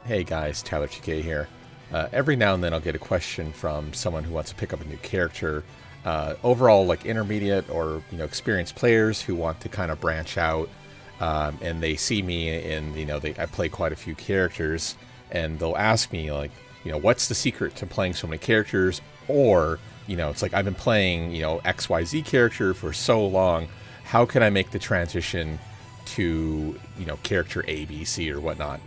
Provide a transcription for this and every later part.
Hey guys, Tyler TK here. Every now and then I'll get a question from someone who wants to pick up a new character. Overall, like intermediate or experienced players who want to kind of branch out, and they see me and I play quite a few characters, and they'll ask me like, what's the secret to playing so many characters? Or it's like I've been playing XYZ character for so long. How can I make the transition to character A, B, C, or whatnot?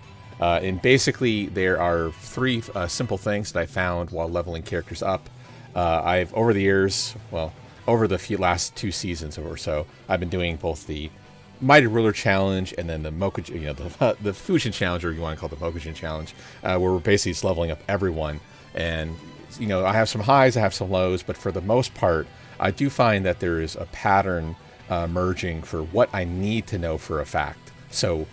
And basically, there are three simple things that I found while leveling characters up. I've, over the years, well, over the last 2 seasons or so, I've been doing both the Mighty Ruler Challenge and then the Mokujin, the Fujin Challenge, or you want to call it the Mokujin Challenge, where we're basically just leveling up everyone. And, I have some highs, I have some lows, but for the most part, I do find that there is a pattern merging for what I need to know for a fact. So,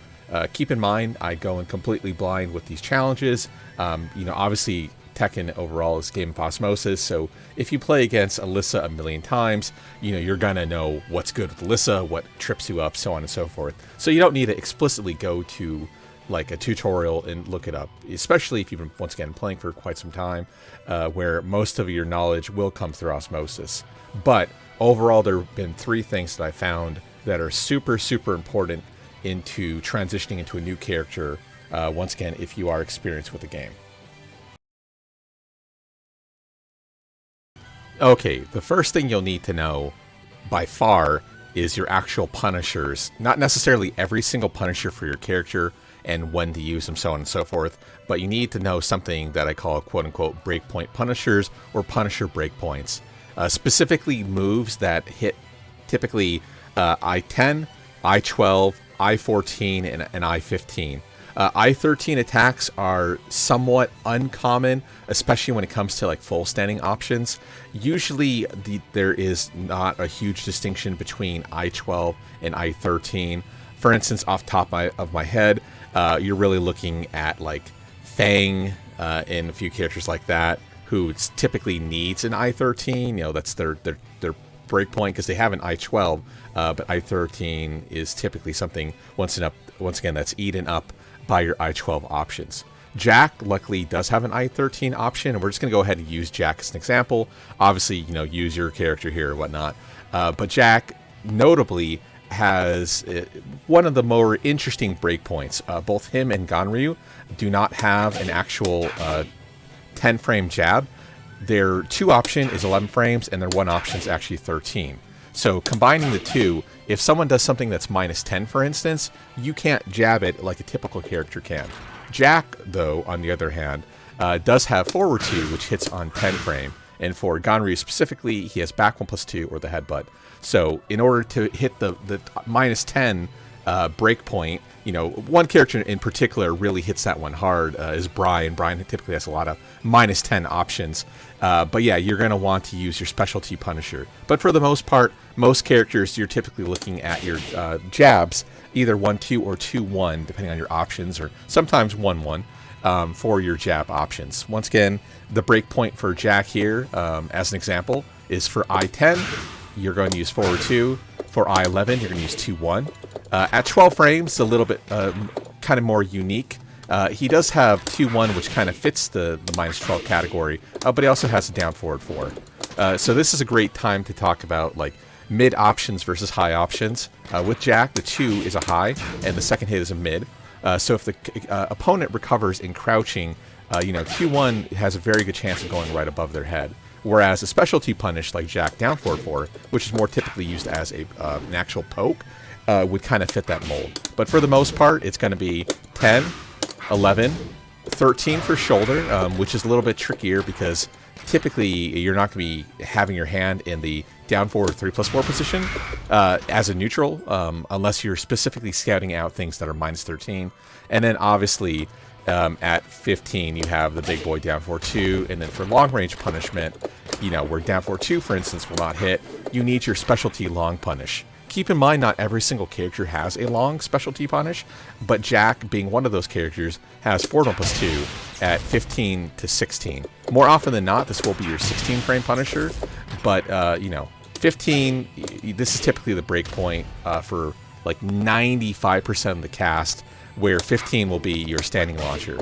keep in mind, I go in completely blind with these challenges. Obviously, Tekken overall is a game of osmosis, so if you play against Alisa a million times, you're gonna know what's good with Alisa, what trips you up, so on and so forth. So you don't need to explicitly go to like a tutorial and look it up, especially if you've been, once again, playing for quite some time, where most of your knowledge will come through osmosis. But overall, there have been 3 things that I found that are super, super important into transitioning into a new character, once again, if you are experienced with the game. Okay, the first thing you'll need to know, by far, is your actual punishers. Not necessarily every single punisher for your character and when to use them, so on and so forth, but you need to know something that I call quote-unquote breakpoint punishers or punisher breakpoints. Specifically moves that hit typically I-10, I-12, I-14, and I-15. I-13 attacks are somewhat uncommon, especially when it comes to like full standing options. Usually there is not a huge distinction between I-12 and I-13. For instance, off top of my head, you're really looking at like Fang and a few characters like that, who typically needs an I-13. That's their breakpoint because they have an I-12, but I-13 is typically something once again that's eaten up by your I-12 options. Jack luckily does have an I-13 option, and we're just going to go ahead and use Jack as an example. Obviously, use your character here or whatnot, but Jack notably has one of the more interesting breakpoints. Both him and Ganryu do not have an actual 10 frame jab. Their 2 option is 11 frames, and their 1 option is actually 13. So combining the 2, if someone does something that's minus 10, for instance, you can't jab it like a typical character can. Jack, though, on the other hand, does have forward 2, which hits on 10 frame. And for Ganryu specifically, he has back 1+2 or the headbutt. So in order to hit the minus 10 breakpoint, one character in particular really hits that one hard, is Brian. Brian typically has a lot of minus 10 options. But yeah, you're going to want to use your specialty punisher. But for the most part, most characters, you're typically looking at your jabs, either 1-2 or 2-1, depending on your options, or sometimes 1-1 for your jab options. Once again, the breakpoint for Jack here, as an example, is for I-10, you're going to use forward 2. For I-11, you're going to use 2-1. At 12 frames, a little bit kind of more unique. He does have 2-1, which kind of fits the minus 12 category, but he also has a down forward 4. So this is a great time to talk about like mid options versus high options. With Jack, the 2 is a high, and the second hit is a mid. So if the opponent recovers in crouching, Q1 has a very good chance of going right above their head. Whereas a specialty punish like Jack down forward 4, which is more typically used as an actual poke, would kind of fit that mold. But for the most part, it's going to be 10, 11, 13 for shoulder, which is a little bit trickier because typically you're not going to be having your hand in the down forward 3+4 position as a neutral, unless you're specifically scouting out things that are minus 13. And then obviously at 15 you have the big boy down forward 2, and then for long range punishment, where down forward 2, for instance, will not hit, you need your specialty long punish. Keep in mind, not every single character has a long specialty punish, but Jack, being one of those characters, has forward 1+2 at 15 to 16. More often than not, this will be your 16 frame punisher, but 15, this is typically the break point for like 95% of the cast, where 15 will be your standing launcher.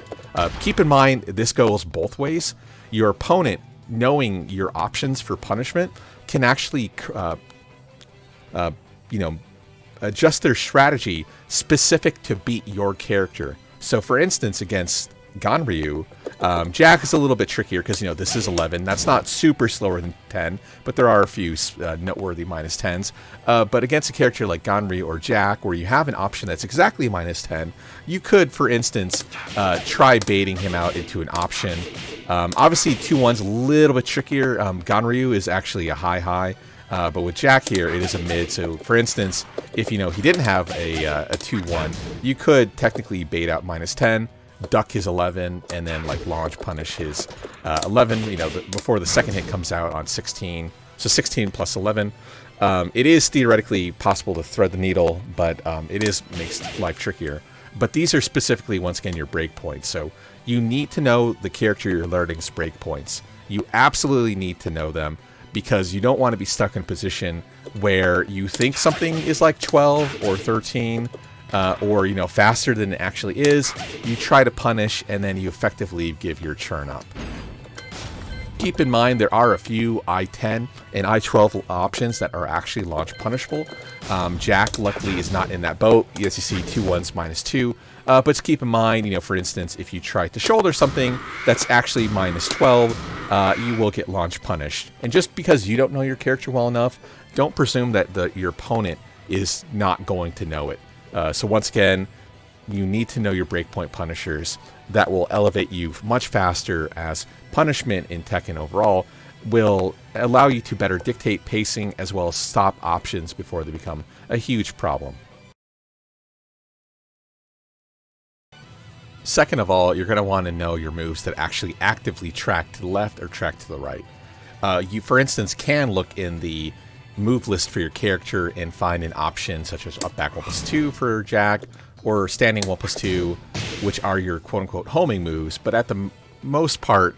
Keep in mind, this goes both ways. Your opponent, knowing your options for punishment, can actually, adjust their strategy specific to beat your character. So, for instance, against Ganryu, Jack is a little bit trickier because, this is 11. That's not super slower than 10, but there are a few noteworthy minus 10s. But against a character like Ganryu or Jack, where you have an option that's exactly minus 10, you could, for instance, try baiting him out into an option. Obviously, 2-1's a little bit trickier. Ganryu is actually a high. But with Jack here, it is a mid. So, for instance, if he didn't have a 2-1, you could technically bait out minus 10, duck his 11, and then launch punish his 11. Before the second hit comes out on 16. So 16 plus 11. It is theoretically possible to thread the needle, but it makes life trickier. But these are specifically, once again, your breakpoints. So you need to know the character you're learning's breakpoints. You absolutely need to know them, because you don't want to be stuck in a position where you think something is 12 or 13, or faster than it actually is. You try to punish, and then you effectively give your churn up. Keep in mind, there are a few I-10 and I-12 options that are actually launch punishable. Jack, luckily, is not in that boat. As you see, 2-1's minus 2. But keep in mind, for instance, if you try to shoulder something that's actually minus 12, you will get launch punished. And just because you don't know your character well enough, don't presume that your opponent is not going to know it. So once again, you need to know your breakpoint punishers. That will elevate you much faster, as punishment in Tekken overall will allow you to better dictate pacing as well as stop options before they become a huge problem. Second of all, you're going to want to know your moves that actually actively track to the left or track to the right. You, for instance, can look in the move list for your character and find an option such as up back 1 plus 2 for Jack, or standing 1 plus 2, which are your quote-unquote homing moves. But at the most part,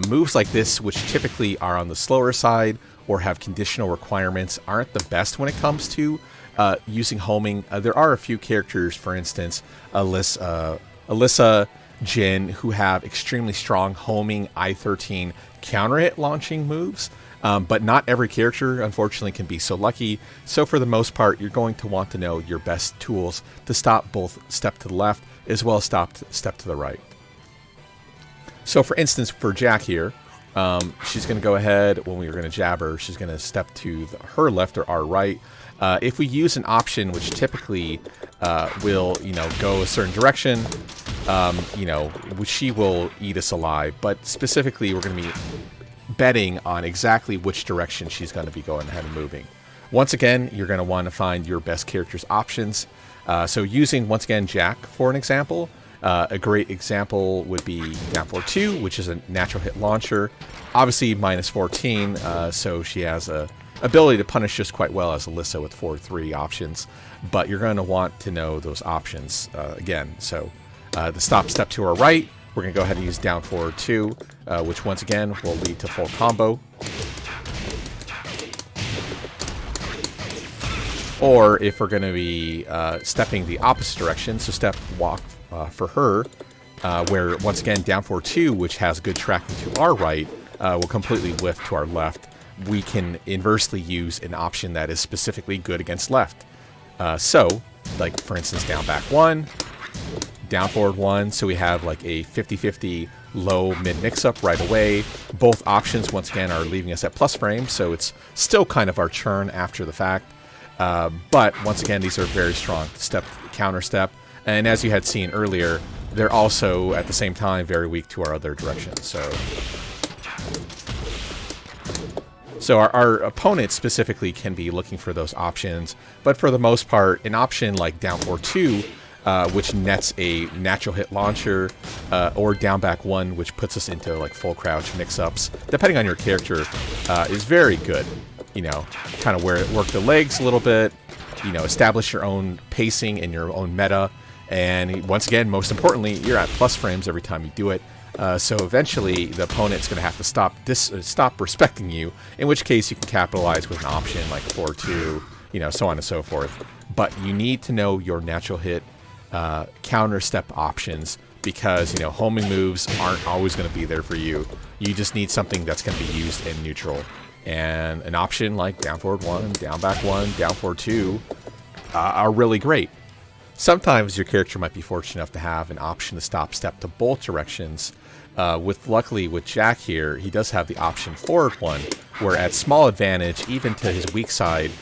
moves like this, which typically are on the slower side or have conditional requirements, aren't the best when it comes to using homing. There are a few characters, for instance, Alisa, Jin, who have extremely strong homing I-13 counter hit launching moves. But not every character, unfortunately, can be so lucky. So for the most part, you're going to want to know your best tools to stop both step to the left as well as step to the right. So for instance, for Jack here, she's going to go ahead, when we were going to jab her, she's going to step to her left or our right. If we use an option which typically will, go a certain direction, she will eat us alive. But specifically, we're going to be betting on exactly which direction she's going to be going ahead and moving. Once again, you're going to want to find your best character's options. So using, once again, Jack for an example, a great example would be down 4-2, which is a natural hit launcher. Obviously minus 14, so she has a ability to punish just quite well as Alisa with 4-3 options. But you're going to want to know those options again. So the step to our right, we're going to go ahead and use down forward 2, which once again will lead to full combo. Or if we're going to be stepping the opposite direction, so step walk for her, where once again down forward 2, which has good tracking to our right, will completely whiff to our left. We can inversely use an option that is specifically good against left. So, like for instance, down back 1, down forward 1, so we have like a 50-50 low mid mix-up right away. Both options, once again, are leaving us at plus frames, so it's still kind of our churn after the fact. But once again, these are very strong step, counter step, and as you had seen earlier, they're also at the same time very weak to our other direction. So our opponent specifically can be looking for those options, but for the most part, an option like down 4-2, which nets a natural hit launcher, or down back 1, which puts us into like full crouch mix-ups, depending on your character, is very good. Kind of work the legs a little bit, establish your own pacing and your own meta, and once again, most importantly, you're at plus frames every time you do it. So eventually, the opponent's going to have to stop respecting you, in which case you can capitalize with an option like 4-2, so on and so forth. But you need to know your natural hit counter step options, because, you know, homing moves aren't always going to be there for you. You just need something that's going to be used in neutral. And an option like down forward 1, down back 1, down forward 2 are really great. Sometimes your character might be fortunate enough to have an option to stop step to both directions. Luckily with Jack here, he does have the option forward 1, where at small advantage, even to his weak side,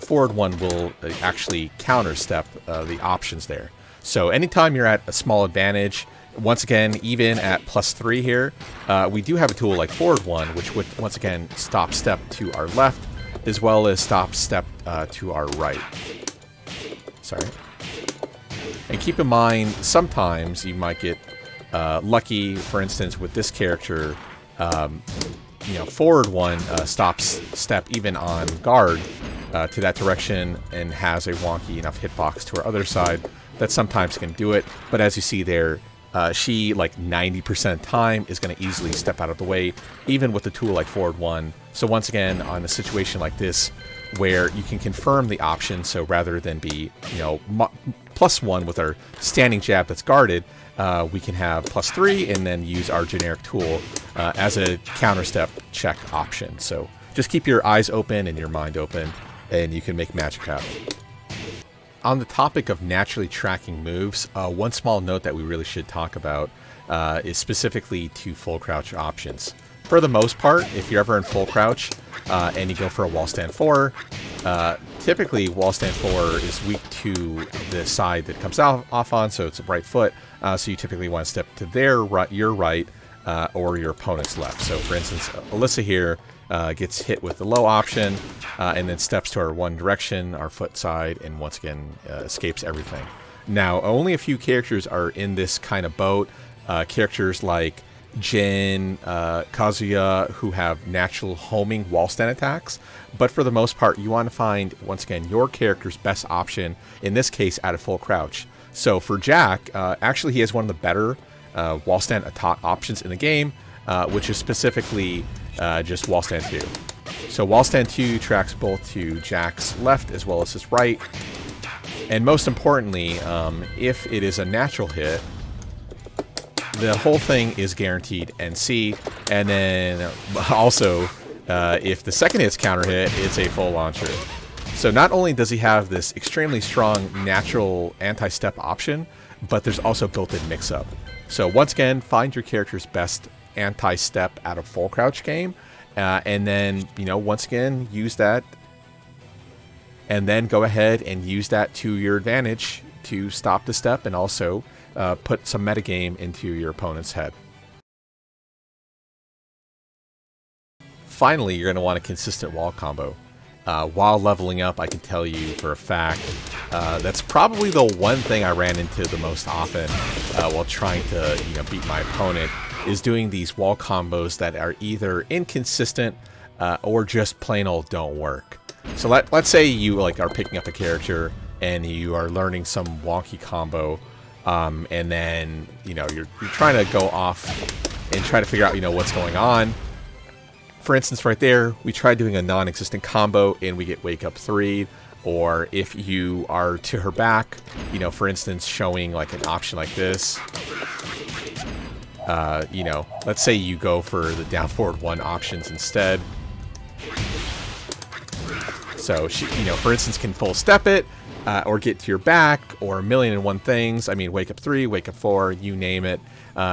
forward 1 will actually counter step the options there. So anytime you're at a small advantage, once again, even at +3 here, we do have a tool like forward 1, which would once again stop step to our left, as well as stop step to our right. Sorry. And keep in mind, sometimes you might get lucky. For instance, with this character, you know, forward 1 stops step even on guard to that direction and has a wonky enough hitbox to our other side that sometimes can do it. But as you see there, she, like 90% of the time, is going to easily step out of the way, even with a tool like forward 1. So once again, on a situation like this, where you can confirm the option, so rather than be, you know, +1 with our standing jab that's guarded, we can have +3 and then use our generic tool as a counter step check option. So just keep your eyes open and your mind open, and you can make magic happen. On the topic of naturally tracking moves, one small note that we really should talk about is specifically to full crouch options. For the most part, if you're ever in full crouch and you go for a wall stand 4, typically wall stand 4 is weak to the side that comes off on, so it's a right foot. So you typically want to step to their right, your right, or your opponent's left. So for instance, Alisa here gets hit with the low option and then steps to our one direction, our foot side, and once again escapes everything. Now, only a few characters are in this kind of boat. Characters like Jin, Kazuya, who have natural homing wall stand attacks. But for the most part, you want to find, once again, your character's best option, in this case, at a full crouch. So for Jack, actually he has one of the better wall stand options in the game, which is specifically just wall stand 2. So wall stand 2 tracks both to Jack's left as well as his right. And most importantly, if it is a natural hit, the whole thing is guaranteed NC. And then also, if the second hit's counter hit, it's a full launcher. So not only does he have this extremely strong natural anti-step option, but there's also built-in mix-up. So once again, find your character's best anti-step at a full crouch game, and then, you know, once again, use that, and then go ahead and use that to your advantage to stop the step and also put some metagame into your opponent's head. Finally, you're going to want a consistent wall combo. While leveling up, I can tell you for a fact that's probably the one thing I ran into the most often while trying to, you know, beat my opponent, is doing these wall combos that are either inconsistent or just plain old don't work. So let's say you like are picking up a character and you are learning some wonky combo, and then, you know, you're trying to go off and try to figure out, you know, what's going on. For instance, right there, we tried doing a non-existent combo and we get wake up 3. Or if you are to her back, you know, for instance, showing like an option like this, you know, let's say you go for the down forward 1 options instead. So she, you know, for instance, can full step it, or get to your back, or a million and one things. I mean, wake up 3, wake up 4, you name it.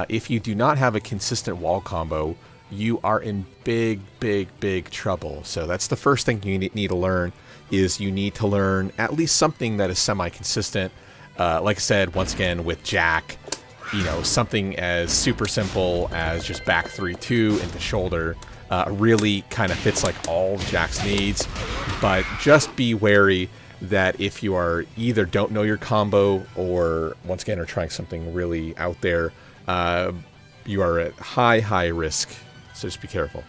If you do not have a consistent wall combo, you are in big, big, big trouble. So that's the first thing you need to learn, is you need to learn at least something that is semi-consistent. Like I said, once again, with Jack, you know, something as super simple as just back 3-2 into shoulder really kind of fits like all Jack's needs. But just be wary that if you are either don't know your combo or, once again, are trying something really out there, you are at high risk. So just be careful.